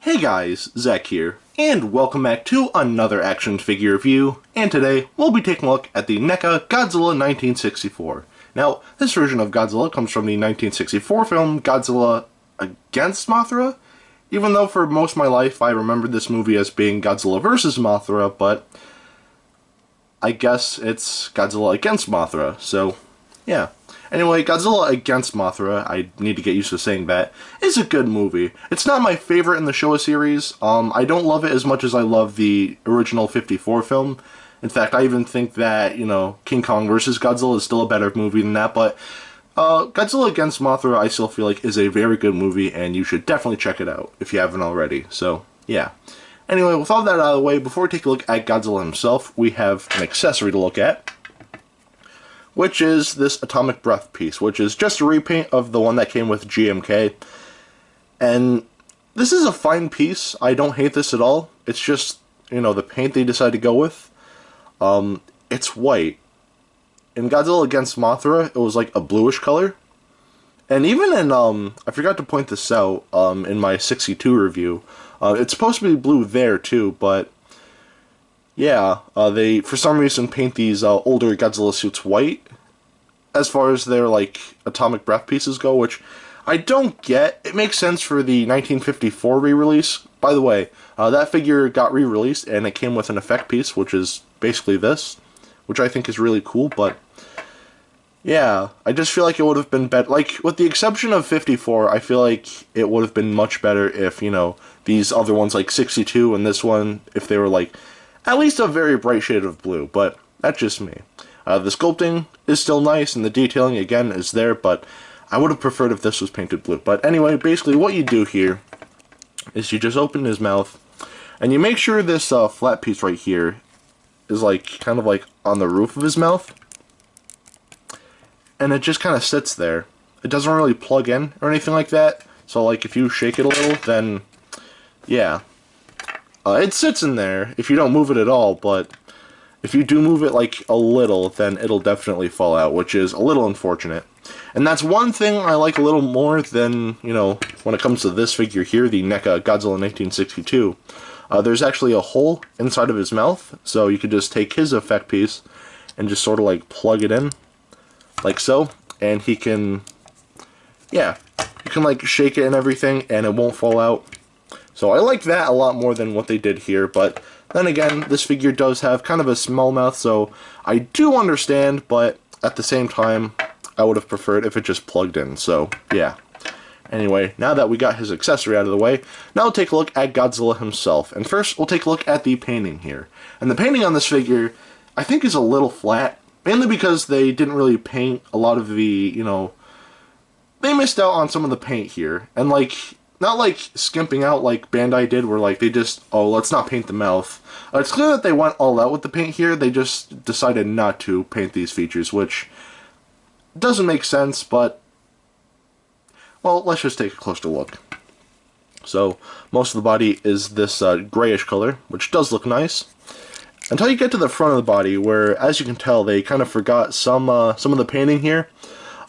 Hey guys, Zack here, and welcome back to another action figure review, and today we'll be taking a look at the NECA Godzilla 1964. Now, this version of Godzilla comes from the 1964 film Godzilla Against Mothra, even though for most of my life I remembered this movie as being Godzilla vs. Mothra, but I guess it's Godzilla Against Mothra, so yeah. Anyway, Godzilla Against Mothra, I need to get used to saying that, is a good movie. It's not my favorite in the Showa series. I don't love it as much as I love the original 54 film. In fact, I even think that, King Kong vs. Godzilla is still a better movie than that, but Godzilla Against Mothra I still feel like is a very good movie, and you should definitely check it out if you haven't already. So, yeah. Anyway, with all that out of the way, before we take a look at Godzilla himself, we have an accessory to look at, which is this Atomic Breath piece, which is just a repaint of the one that came with GMK. And this is a fine piece. I don't hate this at all. It's just, the paint they decided to go with. It's white. In Godzilla Against Mothra, it was like a bluish color. And even in, I forgot to point this out, in my 62 review, it's supposed to be blue there too, but yeah, they, for some reason, paint these older Godzilla suits white as far as their, Atomic Breath pieces go, which I don't get. It makes sense for the 1954 re-release. By the way, that figure got re-released, and it came with an effect piece, which is basically this, which I think is really cool, but yeah, I just feel like it would have been better. With the exception of 54, I feel like it would have been much better if, these other ones, like 62 and this one, if they were, at least a very bright shade of blue, but that's just me. The sculpting is still nice, and the detailing, again, is there, but I would have preferred if this was painted blue. But anyway, basically what you do here is you just open his mouth, and you make sure this flat piece right here is, kind of on the roof of his mouth, and it just kind of sits there. It doesn't really plug in or anything like that, so, if you shake it a little, then, yeah. It sits in there if you don't move it at all, but if you do move it a little, then it'll definitely fall out, which is a little unfortunate. And that's one thing I like a little more than, when it comes to this figure here, the NECA Godzilla 1962. There's actually a hole inside of his mouth, so you could just take his effect piece and just sort of plug it in, like so, and he can, yeah, you can shake it and everything, and it won't fall out. So I like that a lot more than what they did here, but then again, this figure does have kind of a small mouth, so I do understand, but at the same time, I would have preferred if it just plugged in, so yeah. Anyway, now that we got his accessory out of the way, now we'll take a look at Godzilla himself. And first, we'll take a look at the painting here. And the painting on this figure, I think, is a little flat, mainly because they didn't really paint a lot of the, they missed out on some of the paint here, and not skimping out like Bandai did, where they just, oh, let's not paint the mouth. It's clear that they went all out with the paint here. They just decided not to paint these features, which doesn't make sense, but, well, let's just take a closer look. So, most of the body is this grayish color, which does look nice, until you get to the front of the body, where, as you can tell, they kind of forgot some of the painting here.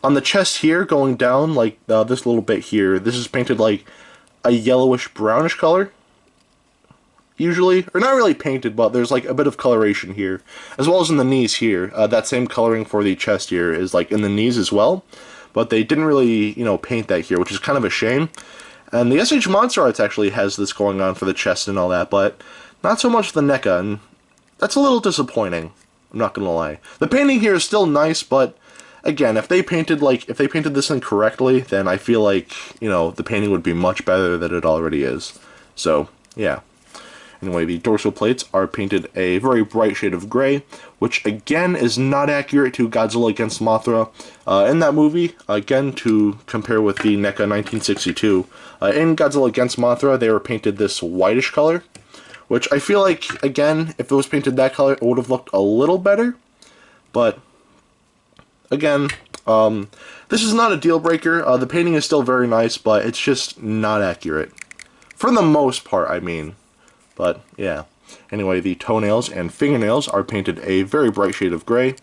On the chest here, going down, this little bit here, this is painted a yellowish-brownish color, usually. Or not really painted, but there's a bit of coloration here. As well as in the knees here. That same coloring for the chest here is in the knees as well. But they didn't really, paint that here, which is kind of a shame. And the SH Monster Arts actually has this going on for the chest and all that, but not so much the NECA, and that's a little disappointing, I'm not gonna lie. The painting here is still nice, but again, if they painted this in correctly, then I feel the painting would be much better than it already is. So, yeah. Anyway, the dorsal plates are painted a very bright shade of gray, which again is not accurate to Godzilla Against Mothra. In that movie, again, to compare with the NECA 1962, in Godzilla Against Mothra, they were painted this whitish color, which I feel again, if it was painted that color, it would have looked a little better, but again, this is not a deal breaker. The painting is still very nice, but it's just not accurate. For the most part, I mean. But, yeah. Anyway, the toenails and fingernails are painted a very bright shade of gray.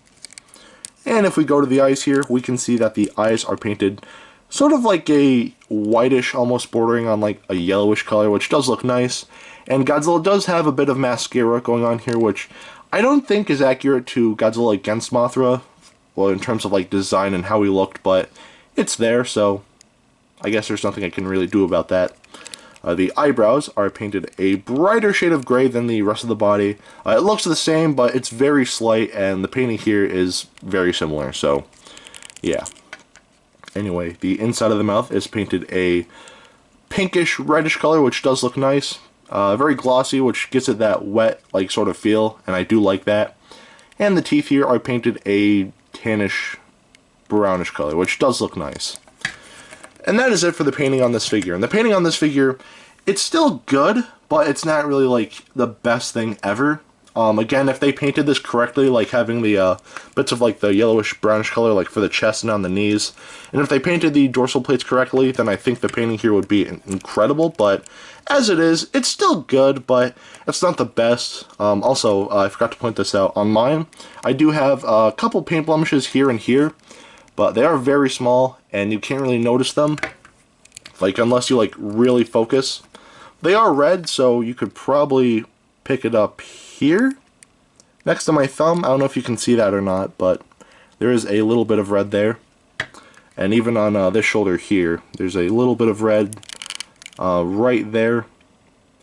And if we go to the eyes here, we can see that the eyes are painted sort of like a whitish, almost bordering on like a yellowish color, which does look nice. And Godzilla does have a bit of mascara going on here, which I don't think is accurate to Godzilla against Mothra, well, in terms of like design and how he looked, but it's there, so I guess there's nothing I can really do about that. The eyebrows are painted a brighter shade of gray than the rest of the body. It looks the same, but it's very slight, and the painting here is very similar, so yeah. Anyway, the inside of the mouth is painted a pinkish reddish color, which does look nice. Very glossy, which gives it that wet like sort of feel, and I do like that. And the teeth here are painted a tannish brownish color, which does look nice. And that is it for the painting on this figure. And the painting on this figure, it's still good, but it's not really like the best thing ever. Again, if they painted this correctly, like having the bits of like the yellowish brownish color like for the chest and on the knees, and if they painted the dorsal plates correctly, then I think the painting here would be incredible. But as it is, it's still good, but it's not the best. Also, I forgot to point this out. On mine, I do have a couple paint blemishes here and here, but they are very small, and you can't really notice them, like unless you like really focus. They are red, so you could probably pick it up here next to my thumb. I don't know if you can see that or not, but there is a little bit of red there. And even on this shoulder here, there's a little bit of red right there.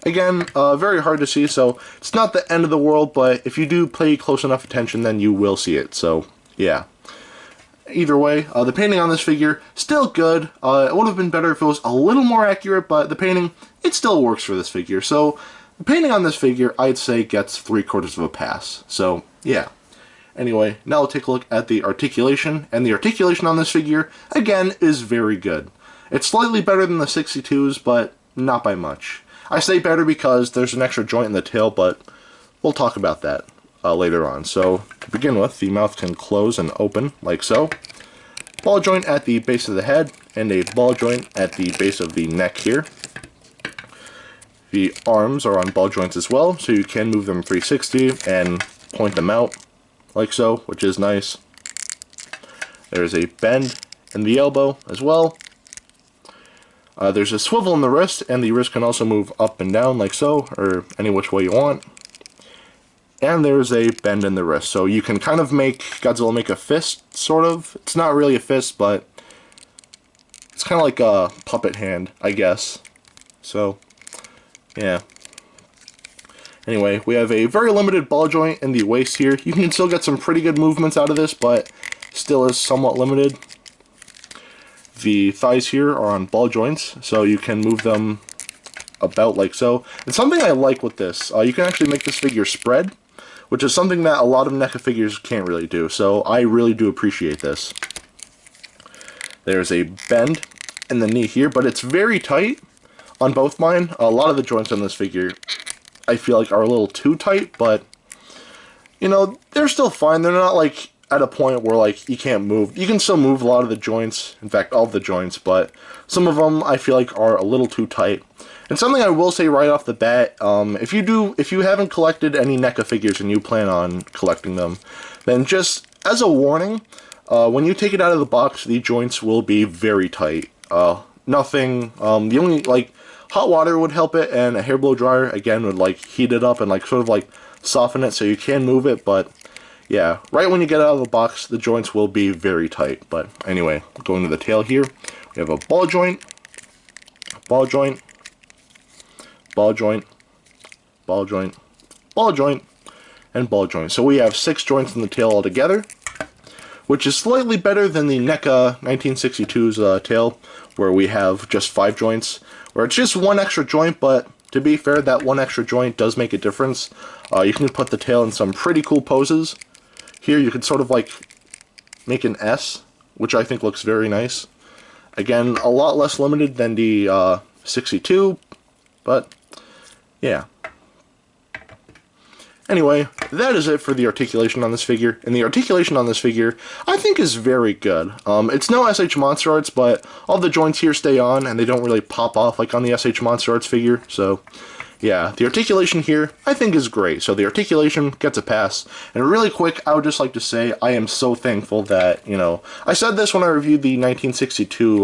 Again, very hard to see, so it's not the end of the world, but if you do pay close enough attention, then you will see it. So yeah. Either way, the painting on this figure, still good. It would have been better if it was a little more accurate, but the painting, it still works for this figure. So the painting on this figure, I'd say, gets 3/4 of a pass. So yeah. Anyway, now we'll take a look at the articulation, and the articulation on this figure, again, is very good. It's slightly better than the 62s, but not by much. I say better because there's an extra joint in the tail, but we'll talk about that later on. So, to begin with, the mouth can close and open, like so. Ball joint at the base of the head, and a ball joint at the base of the neck here. The arms are on ball joints as well, so you can move them 360 and point them out, like so, which is nice. There's a bend in the elbow as well. There's a swivel in the wrist, and the wrist can also move up and down like so, or any which way you want. And there's a bend in the wrist, so you can kind of make Godzilla make a fist, sort of. It's not really a fist, but it's kind of like a puppet hand, I guess. So, yeah. Anyway, we have a very limited ball joint in the waist here. You can still get some pretty good movements out of this, but still is somewhat limited. The thighs here are on ball joints, so you can move them about like so. And something I like with this, you can actually make this figure spread, which is something that a lot of NECA figures can't really do, so I really do appreciate this. There's a bend in the knee here, but it's very tight on both mine. A lot of the joints on this figure, I feel like, are a little too tight, but, you know, they're still fine. They're not, like, at a point where, like, you can't move. You can still move a lot of the joints, in fact, all of the joints, but some of them I feel like are a little too tight. And something I will say right off the bat, if you haven't collected any NECA figures and you plan on collecting them, then just as a warning, when you take it out of the box, the joints will be very tight. Nothing, the only, like, hot water would help it, and a hair blow dryer, again, would, like, heat it up and, like, sort of, like, soften it so you can move it, but yeah, right when you get out of the box, the joints will be very tight. But anyway, going to the tail here, we have a ball joint, ball joint, ball joint, ball joint, ball joint, and ball joint. So we have 6 joints in the tail altogether, which is slightly better than the NECA 1962's tail, where we have just 5 joints, where it's just 1 extra joint, but to be fair, that 1 extra joint does make a difference. You can put the tail in some pretty cool poses. Here you could sort of like make an S, which I think looks very nice. Again, a lot less limited than the 62, but yeah. Anyway, that is it for the articulation on this figure, and the articulation on this figure I think is very good. It's no SH Monster Arts, but all the joints here stay on, and they don't really pop off like on the SH Monster Arts figure, so yeah, the articulation here, I think, is great. So the articulation gets a pass. And really quick, I would just like to say I am so thankful that, you know, I said this when I reviewed the 1962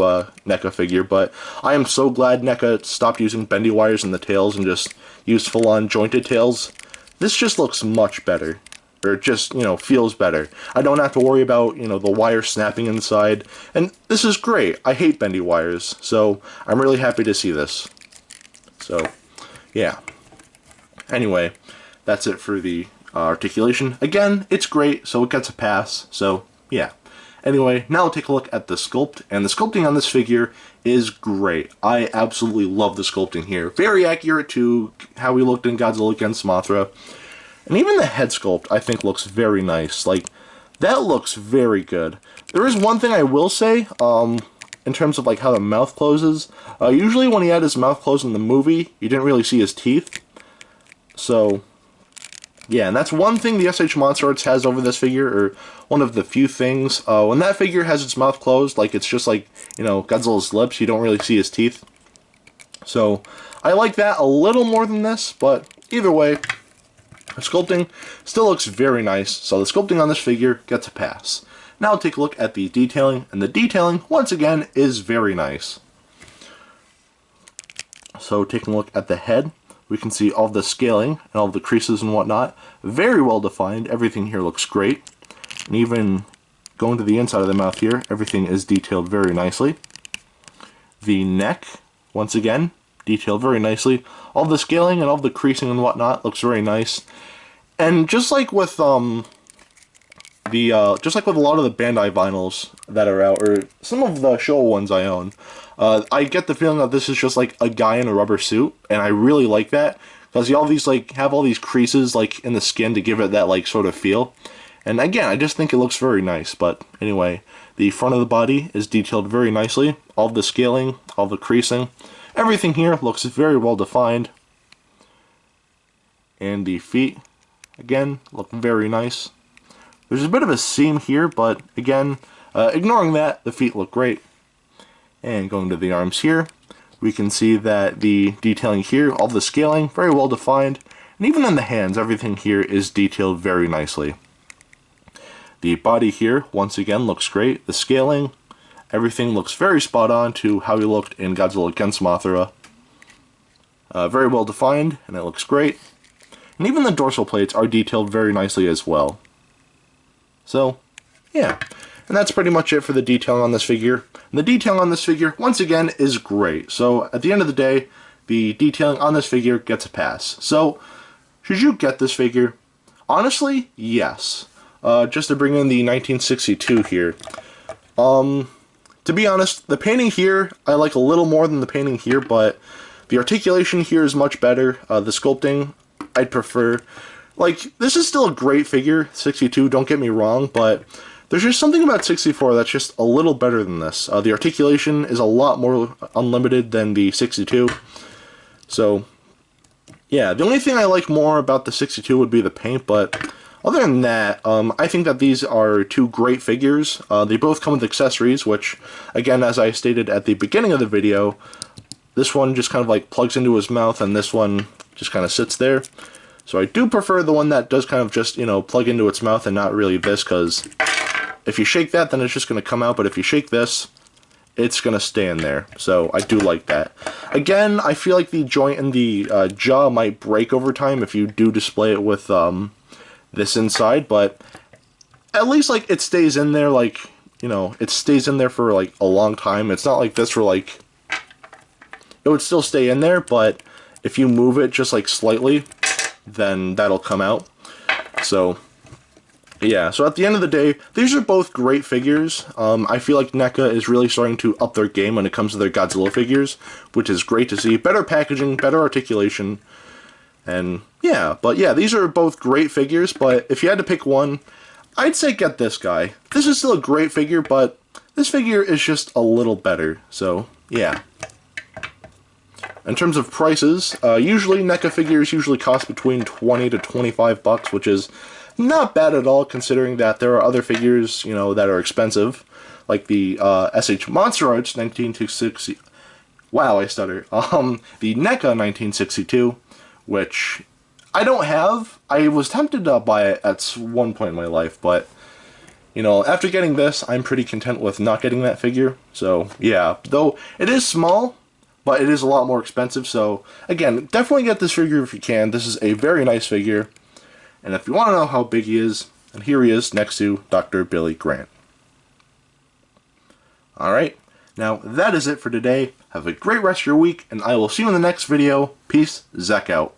NECA figure, but I am so glad NECA stopped using bendy wires in the tails and just used full-on jointed tails. This just looks much better. Or just, you know, feels better. I don't have to worry about, you know, the wire snapping inside. And this is great. I hate bendy wires. So I'm really happy to see this. So, yeah. Anyway, that's it for the articulation. Again, it's great, so it gets a pass. So, yeah. Anyway, now we'll take a look at the sculpt. And the sculpting on this figure is great. I absolutely love the sculpting here. Very accurate to how he looked in Godzilla against Mothra. And even the head sculpt, I think, looks very nice. Like, that looks very good. There is one thing I will say, in terms of, like, how the mouth closes. Usually when he had his mouth closed in the movie, you didn't really see his teeth. So, yeah, and that's one thing the SH Monster Arts has over this figure, or one of the few things. When that figure has its mouth closed, like, it's just like, you know, Godzilla's lips, you don't really see his teeth. So, I like that a little more than this, but either way, the sculpting still looks very nice, so the sculpting on this figure gets a pass. Now take a look at the detailing, and the detailing, once again, is very nice. So taking a look at the head, we can see all the scaling and all the creases and whatnot. Very well defined, everything here looks great. And even going to the inside of the mouth here, everything is detailed very nicely. The neck, once again, detailed very nicely. All the scaling and all the creasing and whatnot looks very nice. And just like with just like with a lot of the Bandai vinyls that are out, or some of the Showa ones I own, I get the feeling that this is just like a guy in a rubber suit, and I really like that because you all these like have all these creases like in the skin to give it that like sort of feel. And again, I just think it looks very nice. But anyway, the front of the body is detailed very nicely. All the scaling, all the creasing, everything here looks very well defined. And the feet, again, look very nice. There's a bit of a seam here, but again, ignoring that, the feet look great. And going to the arms here, we can see that the detailing here, all the scaling, very well defined. And even in the hands, everything here is detailed very nicely. The body here, once again, looks great. The scaling, everything looks very spot on to how he looked in Godzilla against Mothra. Very well defined, and it looks great. And even the dorsal plates are detailed very nicely as well. So, yeah. And that's pretty much it for the detailing on this figure. And the detailing on this figure, once again, is great. So, at the end of the day, the detailing on this figure gets a pass. So, should you get this figure? Honestly, yes. Just to bring in the 1962 here. To be honest, the painting here, I like a little more than the painting here, but the articulation here is much better. The sculpting, I'd prefer. Like, this is still a great figure, 62, don't get me wrong, but there's just something about 64 that's just a little better than this. The articulation is a lot more unlimited than the 62. So, yeah, the only thing I like more about the 62 would be the paint, but other than that, I think that these are two great figures. They both come with accessories, which, again, as I stated at the beginning of the video, this one just kind of like plugs into his mouth, and this one just kind of sits there. So I do prefer the one that does kind of just, you know, plug into its mouth and not really this, because if you shake that, then it's just going to come out, but if you shake this, it's going to stay in there. So I do like that. Again, I feel like the joint in the jaw might break over time if you do display it with this inside, but at least like it stays in there, like, you know, it stays in there for like a long time. It's not like this where like it would still stay in there, but if you move it just like slightly, then that'll come out. So yeah, so at the end of the day, these are both great figures. I feel like NECA is really starting to up their game when it comes to their Godzilla figures, which is great to see. Better packaging, better articulation, and yeah, but yeah, these are both great figures, but if you had to pick one, I'd say get this guy. This is still a great figure, but this figure is just a little better, so yeah. In terms of prices, usually NECA figures usually cost between 20 to 25 bucks, which is not bad at all considering that there are other figures, you know, that are expensive, like the SH Monster Arts 1960. Wow, I stutter. The NECA 1962, which I don't have. I was tempted to buy it at one point in my life, but, you know, after getting this, I'm pretty content with not getting that figure. So, yeah. Though, it is small, but it is a lot more expensive. So, again, definitely get this figure if you can. This is a very nice figure. And if you want to know how big he is, and here he is next to Dr. Billy Grant. Alright, now that is it for today. Have a great rest of your week, and I will see you in the next video. Peace, Zack out.